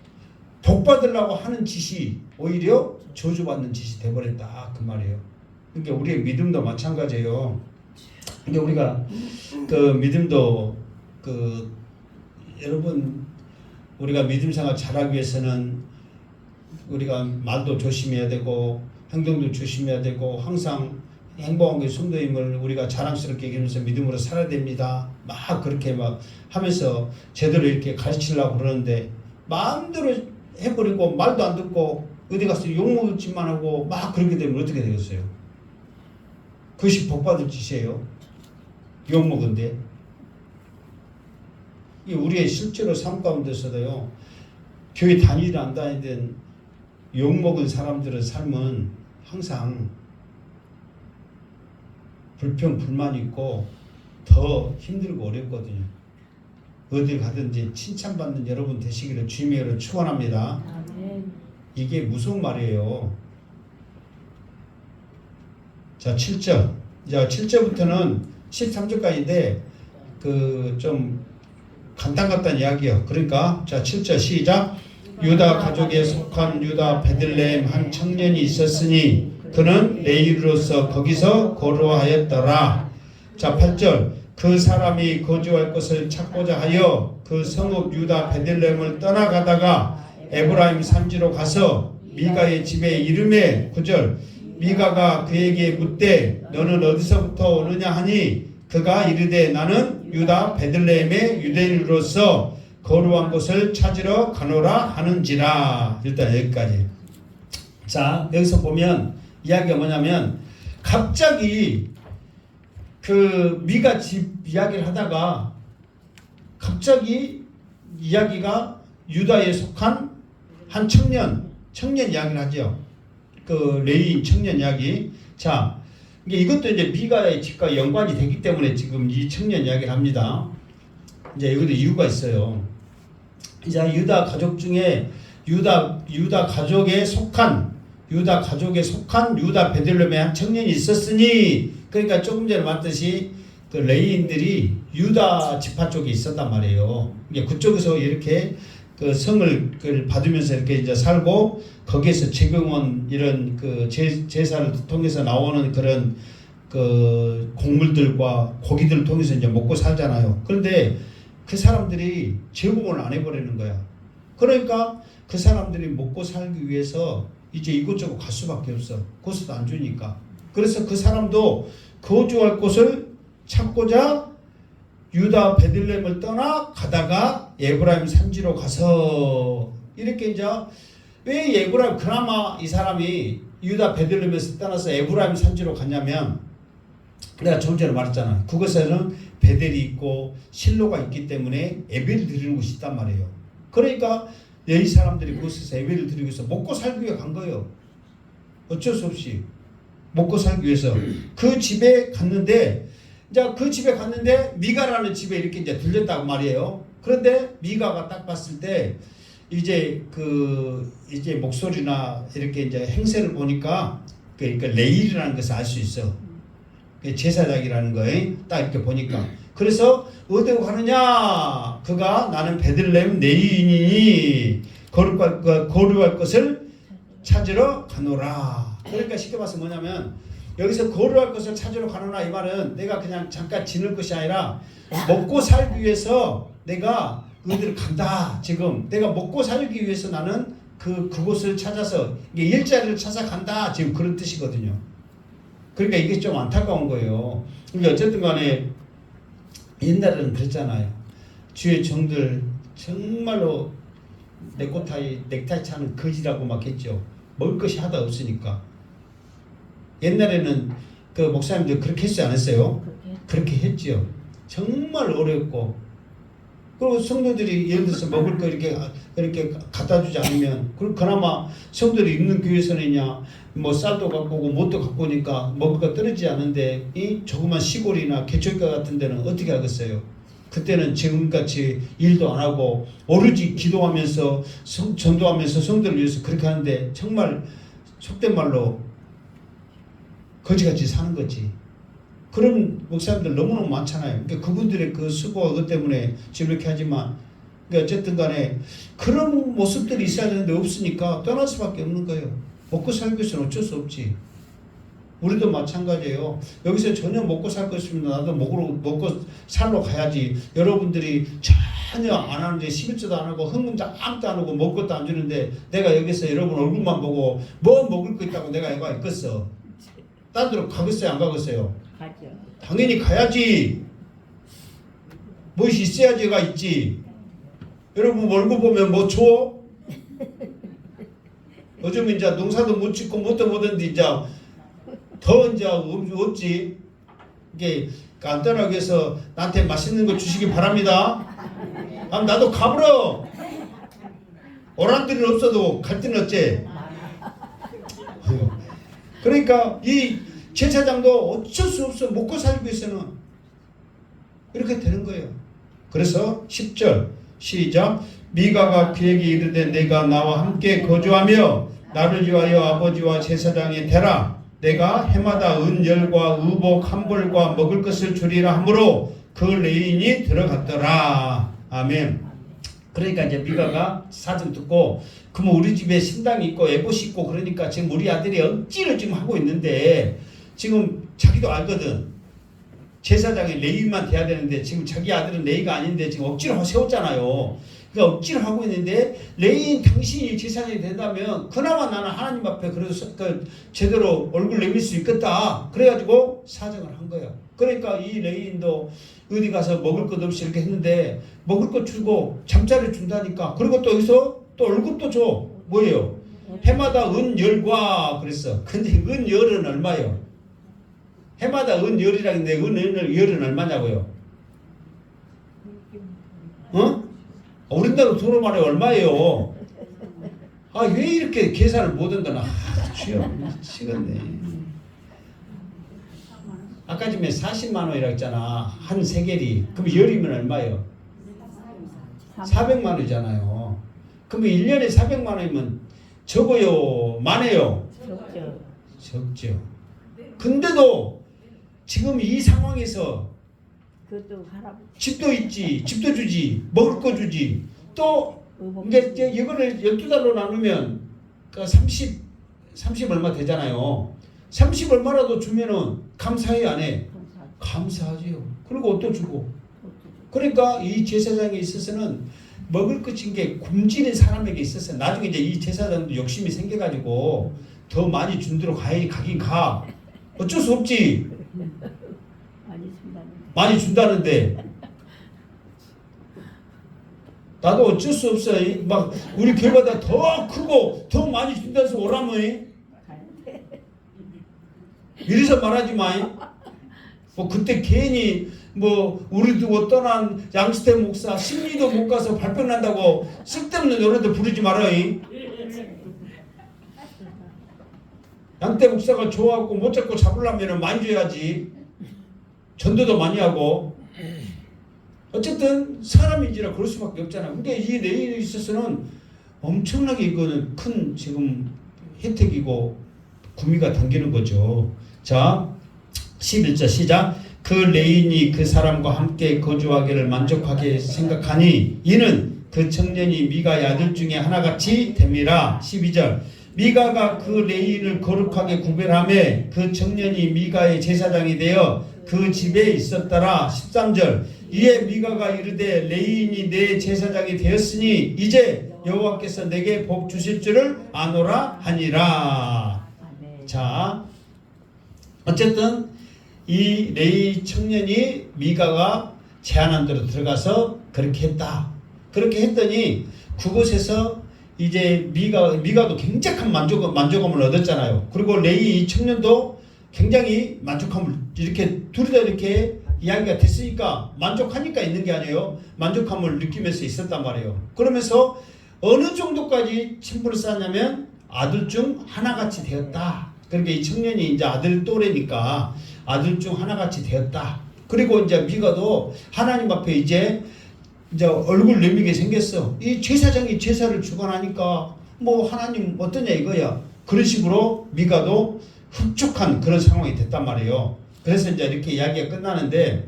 S1: 복 받으려고 하는 짓이 오히려 저주받는 짓이 돼버렸다 그 말이에요. 그러니까 우리의 믿음도 마찬가지예요. 그러니까 우리가 그 믿음도 그 여러분 우리가 믿음 생활 잘하기 위해서는 우리가 말도 조심해야 되고 행동도 조심해야 되고 항상 행복한 게 숨도임을 우리가 자랑스럽게 얘기하면서 믿음으로 살아야 됩니다. 막 그렇게 막 하면서 제대로 이렇게 가르치려고 그러는데 마음대로 해버리고 말도 안 듣고 어디 가서 욕먹을 짓만 하고 막 그렇게 되면 어떻게 되겠어요? 그것이 복받을 짓이에요. 욕먹은데. 이 우리의 실제로 삶 가운데서도요. 교회 다니든 안 다니든 욕먹은 사람들의 삶은 항상 불평, 불만 있고 더 힘들고 어렵거든요. 어디 가든지 칭찬받는 여러분 되시기를 주님의 이름으로 축원합니다. 이게 무서운 말이에요. 자, 7절. 자, 7절부터는 13절까지인데 그 좀 간단간단 이야기요. 그러니까 자, 7절 시작. 유다 가족에 속한 유다 베들레헴 한 청년이 있었으니 그는 레위로서 거기서 거류하였더라. 자, 8절. 그 사람이 거주할 곳을 찾고자 하여 그 성읍 유다 베들레헴을 떠나가다가 에브라임 산지로 가서 미가의 집에 이르매 9절. 미가가 그에게 묻되 너는 어디서부터 오느냐 하니 그가 이르되 나는 유다 베들레헴의 유대인으로서 거류한 곳을 찾으러 가노라 하는지라. 일단 여기까지. 자, 여기서 보면 이야기가 뭐냐면 갑자기 그 미가 집 이야기를 하다가 갑자기 이야기가 유다에 속한 한 청년 이야기를 하죠. 그 레위 청년 이야기. 자, 이것도 이제 미가의 집과 연관이 되기 때문에 지금 이 청년 이야기를 합니다. 이제 여기도 이유가 있어요. 이제 유다 가족 중에 유다 가족에 속한 유다 가족에 속한 유다 베들레헴에 한 청년이 있었으니, 그러니까 조금 전에 말했듯이 그 레위인들이 유다 지파 쪽에 있었단 말이에요. 이게 그쪽에서 이렇게 그 성을 받으면서 이렇게 이제 살고, 거기에서 제공원 이런 그 제사를 통해서 나오는 그런 그 곡물들과 고기들을 통해서 이제 먹고 살잖아요. 그런데 그 사람들이 제공을 안 해버리는 거야. 그러니까 그 사람들이 먹고 살기 위해서 이제 이곳저곳 갈 수밖에 없어. 곳을 안 주니까. 그래서 그 사람도 거주할 곳을 찾고자 유다 베들레헴을 떠나 가다가 에브라임 산지로 가서, 이렇게 이제 왜 에브라임, 그나마 이 사람이 유다 베들레헴에서 떠나서 에브라임 산지로 갔냐면, 내가 좀 전에 말했잖아. 그곳에는 베델이 있고 실로가 있기 때문에 예배를 드리는 곳이 있단 말이에요. 그러니까 이 사람들이 그곳에서 예배를 드리고 있어 먹고 살기 위해 간 거예요. 어쩔 수 없이 먹고 살기 위해서 그 집에 갔는데, 이제 그 집에 갔는데 미가라는 집에 이렇게 이제 들렸다고 말이에요. 그런데 미가가 딱 봤을 때 이제 이제 목소리나 이렇게 이제 행세를 보니까 그러니까 레일이라는 것을 알 수 있어. 제사장이라는 거에 딱 이렇게 보니까. 그래서 어디로 가느냐? 그가 나는 베들레헴 레위인이니 거류할 것을 찾으러 가노라. 그러니까 쉽게 봐서 뭐냐면, 여기서 거류할 것을 찾으러 가노라 이 말은 내가 그냥 잠깐 지낼 것이 아니라 먹고 살기 위해서 내가 어디를 간다. 지금 내가 먹고 살기 위해서 나는 그곳을 찾아서 일자리를 찾아 간다. 지금 그런 뜻이거든요. 그러니까 이게 좀 안타까운 거예요. 그러니까 어쨌든 간에 옛날에는 그랬잖아요. 주의 종들 정말로 넥타이 차는 거지라고 막 했죠. 먹을 것이 하다 없으니까. 옛날에는 그 목사님들 그렇게 했지 않았어요? 그렇게 했죠. 정말 어렵고. 그리고 성도들이 예를 들어서 먹을 거 이렇게 갖다 주지 않으면, 그나마 성도들이 있는 교회에서는요, 뭐 쌀도 갖고 오고 뭣도 갖고 오니까 먹을 거 떨어지지 않은데, 이 조그만 시골이나 개척가 같은 데는 어떻게 하겠어요? 그때는 지금같이 일도 안 하고 오로지 기도하면서 전도하면서 성도를 위해서 그렇게 하는데, 정말 속된 말로 거지같이 사는 거지. 그런 목사님들 너무너무 많잖아요. 그러니까 그분들의 그 수고가 그것 때문에 지금 이렇게 하지만, 그러니까 어쨌든 간에 그런 모습들이 있어야 되는데 없으니까 떠날 수밖에 없는 거예요. 먹고 살기 위해서는 어쩔 수 없지. 우리도 마찬가지예요. 여기서 전혀 먹고 살 것이면 나도 먹고 살러 가야지. 여러분들이 전혀 안 하는데 11조도 안 하고 헌금도 아무도 안 하고 먹을 것도 안 주는데, 내가 여기서 여러분 얼굴만 보고 뭐 먹을 거 있다고 내가 애가 있겠어? 딴 데로 가겠어요? 안 가겠어요?
S2: 가죠.
S1: 당연히 가야지. 무엇이 있어야지가 있지. 여러분 얼굴 보면 뭐 줘? 요즘 이제 농사도 못 짓고 뭣도 못하는데 이제 더 이제 없지. 이게 간단하게 해서 나한테 맛있는 거 주시기 바랍니다. 그럼 나도 가불어. 오란들은 없어도 갈 데는 어째. 그러니까 이 제사장도 어쩔 수 없어. 먹고 살기 위해서는 이렇게 되는 거예요. 그래서 10절 시작. 미가가 그에게 이르되 내가 나와 함께 거주하며 나를 위하여 아버지와 제사장이 되라. 내가 해마다 은열과 의복 한벌과 먹을 것을 주리라 하므로 그 레인이 들어갔더라. 아멘. 그러니까 이제 미가가 사정 듣고, 그러면 우리 집에 신당이 있고 에봇이 있고 그러니까 지금 우리 아들이 억지로 지금 하고 있는데, 지금 자기도 알거든. 제사장이 레위만 돼야 되는데 지금 자기 아들은 레위가 아닌데 지금 억지로 세웠잖아요. 그러니까 억지로 하고 있는데, 레위인 당신이 제사장이 된다면 그나마 나는 하나님 앞에 그래도 제대로 얼굴 내밀 수 있겠다. 그래가지고 사정을 한 거야. 그러니까 이 레위인도 어디 가서 먹을 것 없이 이렇게 했는데 먹을 것 주고 잠자리 준다니까. 그리고 또 여기서 또 월급도 줘. 뭐예요? 해마다 은열과 그랬어. 근데 은열은 얼마예요? 해마다 은열이라고 했는데 은열은 얼마냐고요? 어? 우리나라 돈으로 말해 얼마예요? 아, 왜 이렇게 계산을 못한다나. 주여 미치겠네. 아까 전에 40만 원이라고 했잖아. 한 세겔이. 그럼 열이면 얼마예요? 400만 원이잖아요. 그러면 1년에 400만 원이면 적어요? 많아요?
S2: 적죠.
S1: 적죠. 근데도 지금 이 상황에서
S2: 그것도 할아버지.
S1: 집도 있지, 집도 주지, 먹을 거 주지. 또 이게 이거를 12달로 나누면 그 30 얼마 되잖아요. 30 얼마라도 주면은 감사해 안 해? 감사하지요. 그리고 옷도 주고. 그러니까 이 제사장에 있어서는 먹을 것인 게 굶주린 사람에게 있어서 나중에 이제 이 제사장도 욕심이 생겨가지고 더 많이 준대로 가긴 가. 어쩔 수 없지. 많이 준다는데. 나도 어쩔 수 없어. 막 우리 교회보다 더 크고 더 많이 준다 해서 오라면 이래서 말하지 마. 뭐 그때 괜히 뭐 우리 두고 떠난 양수태 목사 심리도 못 가서 발병 난다고 쓸데없는 노래들 부르지 말아. 양태 목사가 좋아하고 못 잡고 잡으려면 많이 줘야지. 전도도 많이 하고. 어쨌든 사람인지라 그럴 수밖에 없잖아. 근데 이 레인에 있어서는 엄청나게 이거는 큰 지금 혜택이고 구미가 당기는 거죠. 자, 11절 시작. 그 레인이 그 사람과 함께 거주하기를 만족하게 생각하니 이는 그 청년이 미가의 아들 중에 하나같이 됨이라. 12절. 미가가 그 레인을 거룩하게 구별하며 그 청년이 미가의 제사장이 되어 그 집에 있었더라. 13절. 이에 미가가 이르되 레인이 내 제사장이 되었으니 이제 여호와께서 내게 복 주실 줄을 아노라 하니라. 자, 어쨌든 이 레이 청년이 미가가 제안한 대로 들어가서 그렇게 했다. 그렇게 했더니 그곳에서 이제 미가도 굉장한 만족감을 얻었잖아요. 그리고 레이 청년도 굉장히 만족함을 이렇게 둘 다 이렇게 이야기가 됐으니까 만족하니까 있는 게 아니에요. 만족함을 느끼면서 있었단 말이에요. 그러면서 어느 정도까지 친분을 쌓냐면 아들 중 하나같이 되었다. 그러니까 이 청년이 이제 아들 또래니까 아들 중 하나같이 되었다. 그리고 이제 미가도 하나님 앞에 이제 얼굴 내미게 생겼어. 이 제사장이 제사를 주관하니까 뭐 하나님 어떠냐 이거야. 그런 식으로 미가도 흡족한 그런 상황이 됐단 말이에요. 그래서 이제 이렇게 이야기가 끝나는데,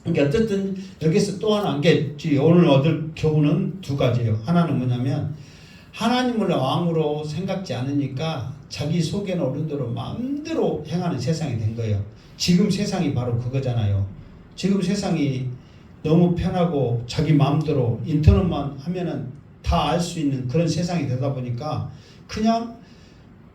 S1: 그러니까 어쨌든 여기서 또 하나, 이게 오늘 얻을 교훈은 두 가지예요. 하나는 뭐냐면 하나님을 왕으로 생각지 않으니까 자기 속에 오른 대로 마음대로 행하는 세상이 된 거예요. 지금 세상이 바로 그거잖아요. 지금 세상이 너무 편하고 자기 마음대로 인터넷만 하면은 다 알 수 있는 그런 세상이 되다 보니까 그냥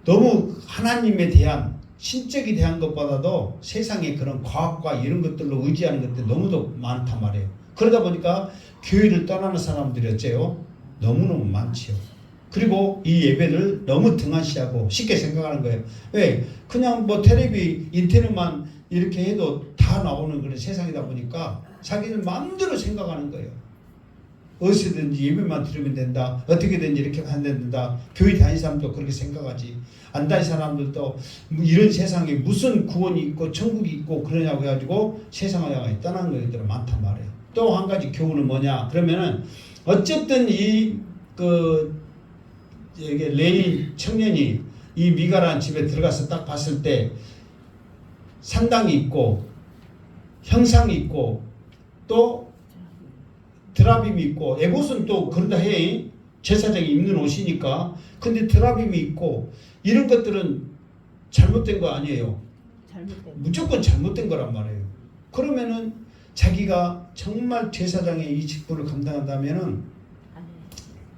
S1: 너무 하나님에 대한 신적에 대한 것보다도 세상의 그런 과학과 이런 것들로 의지하는 것들이 너무도 많단 말이에요. 그러다 보니까 교회를 떠나는 사람들이 어째요? 너무너무 많지요. 그리고 이 예배를 너무 등한시하고 쉽게 생각하는 거예요. 왜? 그냥 뭐 텔레비, 인터넷만 이렇게 해도 다 나오는 그런 세상이다 보니까 자기는 마음대로 생각하는 거예요. 어디서든지 예배만 들으면 된다. 어떻게든지 이렇게 하면 된다. 교회 다니는 사람도 그렇게 생각하지. 안 다니는 사람들도 이런 세상에 무슨 구원이 있고 천국이 있고 그러냐고 해가지고 세상을 향해 떠나는 것들이 많단 말이에요. 또 한 가지 교훈은 뭐냐? 그러면은 어쨌든 이게 레이 청년이 이 미가라는 집에 들어가서 딱 봤을 때 상당히 있고 형상이 있고 또 드라빔이 있고 에봇은 또 그런다 해. 제사장이 입는 옷이니까. 근데 드라빔이 있고 이런 것들은 잘못된 거 아니에요. 무조건 잘못된 거란 말이에요. 그러면은 자기가 정말 제사장의 이 직분을 감당한다면은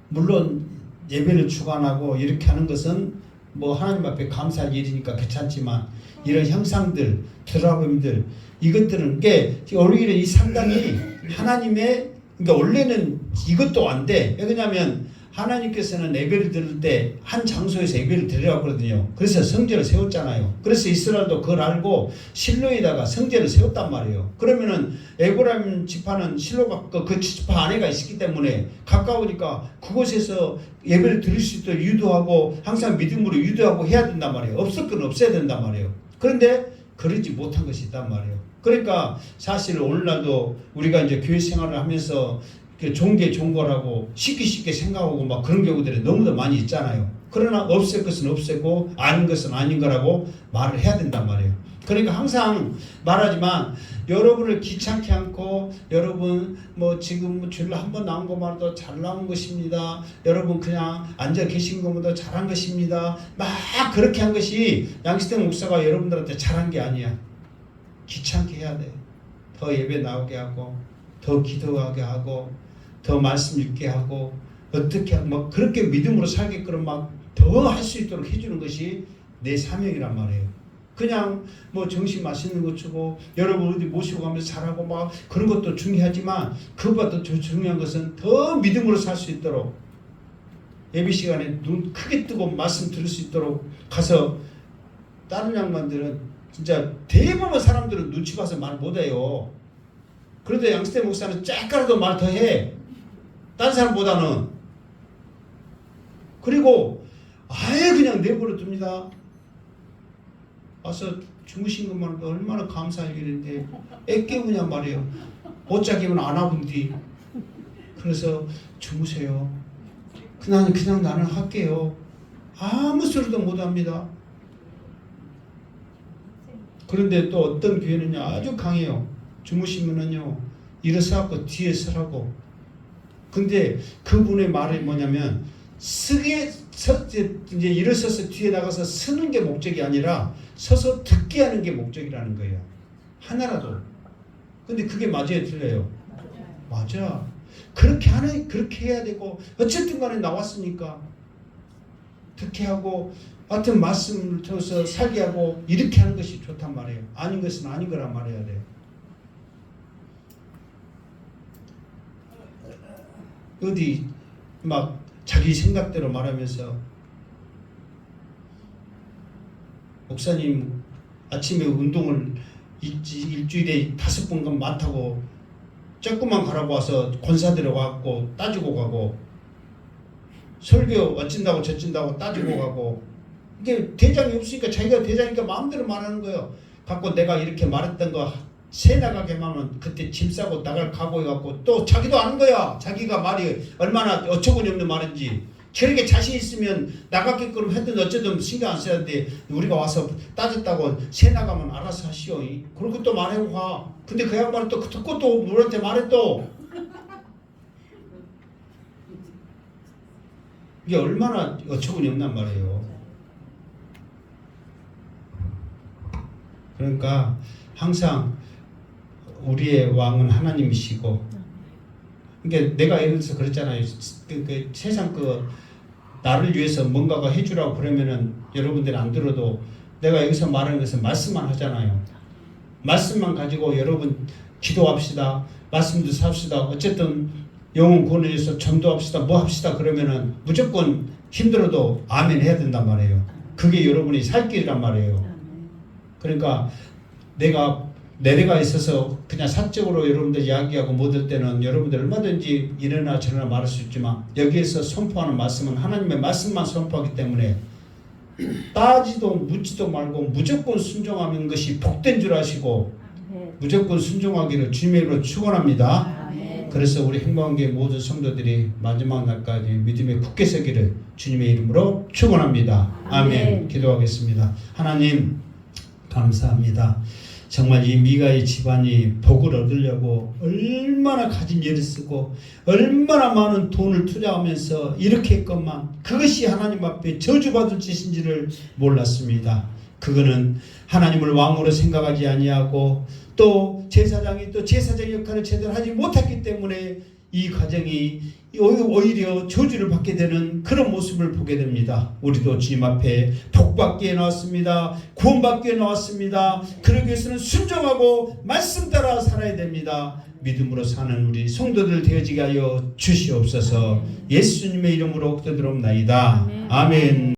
S1: 물론 예배를 주관하고 이렇게 하는 것은 뭐 하나님 앞에 감사할 일이니까 괜찮지만 이런 형상들, 드라빔들 이것들은 게 오히려 이 상당히 하나님의 그러니까 원래는 이것도 안 돼. 왜냐하면 하나님께서는 예배를 드릴 때 한 장소에서 예배를 드리라고 그러거든요. 그래서 성전을 세웠잖아요. 그래서 이스라엘도 그걸 알고 실로에다가 성전을 세웠단 말이에요. 그러면은 에브라임 지파는 실로가 그 지파 안에가 있었기 때문에 가까우니까 그곳에서 예배를 드릴 수 있도록 유도하고 항상 믿음으로 유도하고 해야 된단 말이에요. 없을 건 없어야 된단 말이에요. 그런데 그러지 못한 것이 있단 말이에요. 그러니까 사실 오늘날도 우리가 이제 교회 생활을 하면서 그 좋은 게 좋은 거라고 쉽게 생각하고 막 그런 경우들이 너무도 많이 있잖아요. 그러나 없앨 것은 없애고 아닌 것은 아닌 거라고 말을 해야 된단 말이에요. 그러니까 항상 말하지만 여러분을 귀찮게 않고 여러분 뭐 지금 줄로 한번 나온 것만으로도 잘 나온 것입니다. 여러분 그냥 앉아 계신 것보다 잘한 것입니다. 막 그렇게 한 것이 양시태 목사가 여러분들한테 잘한 게 아니야. 귀찮게 해야 돼. 더 예배 나오게 하고 더 기도하게 하고 더 말씀 읽게 하고 어떻게 뭐 그렇게 믿음으로 살게끔 막 더 할 수 있도록 해주는 것이 내 사명이란 말이에요. 그냥 뭐 정신 맛있는 거 주고 여러분 어디 모시고 가면서 잘하고 막 그런 것도 중요하지만 그것보다 더 중요한 것은 더 믿음으로 살 수 있도록 예배 시간에 눈 크게 뜨고 말씀 들을 수 있도록 가서 다른 양반들은 진짜 대부분 사람들은 눈치 봐서 말 못해요. 그런데 양시태 목사는 쬐까라도 말 더 해. 다른 사람보다는. 그리고 아예 그냥 내버려 둡니다. 와서 주무신 것만 얼마나 감사할 일인데 애 깨우냔 말이에요. 못 자기면 안 아픈디. 그래서 주무세요. 그냥 나는 할게요. 아무 소리도 못합니다. 그런데 또 어떤 교회는요 아주 강해요. 주무시면은요 일어서갖고 뒤에 서라고. 근데 그분의 말이 뭐냐면 이제 일어서서 뒤에 나가서 서는 게 목적이 아니라 서서 듣게 하는 게 목적이라는 거예요. 하나라도. 근데 그게 맞아요, 틀려요? 맞아. 그렇게 해야 되고 어쨌든 간에 나왔으니까 듣게 하고 하여튼 말씀을 통해서 살게 하고 이렇게 하는 것이 좋단 말이에요. 아닌 것은 아닌 거란 말해야 돼요. 어디 막 자기 생각대로 말하면서 목사님 아침에 운동을 일주일에 5번간 많다고 조금만 가라고 와서 권사 들어가고 따지고 가고 설교 어쩐다고 저쩐다고 따지고 가고 이게 대장이 없으니까 자기가 대장이니까 마음대로 말하는 거예요. 갖고 내가 이렇게 말했던 거 새 나가게 하면 그때 짐 싸고 나갈 각오해갖고 또 자기도 아는 거야. 자기가 말이 얼마나 어처구니 없는 말인지. 저렇게 자신 있으면 나가게끔 했든 어쨌든 신경 안 써야 돼. 우리가 와서 따졌다고 새 나가면 알아서 하시오. 그렇게 또 말하고 가. 근데 그 양반은 또 듣고 또 우리한테 말해 또. 이게 얼마나 어처구니 없단 말이에요. 그러니까 항상 우리의 왕은 하나님이시고, 그러니까 내가 예를 들어서 그랬잖아요. 그 세상 나를 위해서 뭔가가 해주라고 그러면은 여러분들이 안 들어도 내가 여기서 말하는 것은 말씀만 하잖아요. 말씀만 가지고 여러분 기도합시다. 말씀도 삽시다. 어쨌든 영혼 구원을 위해서 전도합시다. 뭐 합시다. 그러면은 무조건 힘들어도 아멘 해야 된단 말이에요. 그게 여러분이 살 길이란 말이에요. 그러니까 내가 있어서 그냥 사적으로 여러분들 이야기하고 못할 때는 여러분들 얼마든지 이러나 저러나 말할 수 있지만 여기에서 선포하는 말씀은 하나님의 말씀만 선포하기 때문에 따지도 묻지도 말고 무조건 순종하는 것이 복된 줄 아시고 무조건 순종하기를 주님의 이름으로 축원합니다. 그래서 우리 행복한교회 모든 성도들이 마지막 날까지 믿음에 굳게 서기를 주님의 이름으로 축원합니다. 아멘. 기도하겠습니다. 하나님 감사합니다. 정말 이 미가의 집안이 복을 얻으려고 얼마나 가진 예를 쓰고 얼마나 많은 돈을 투자하면서 이렇게 했건만 그것이 하나님 앞에 저주받을 짓인지를 몰랐습니다. 그거는 하나님을 왕으로 생각하지 아니하고 또 제사장이 또 제사장 역할을 제대로 하지 못했기 때문에 이 가정이 오히려 저주를 받게 되는 그런 모습을 보게 됩니다. 우리도 주님 앞에 복받기 위해 나왔습니다. 구원받기 위해 나왔습니다. 그러기 위해서는 순종하고 말씀 따라 살아야 됩니다. 믿음으로 사는 우리 성도들 되어지게 하여 주시옵소서. 예수님의 이름으로 기도드립나이다. 아멘.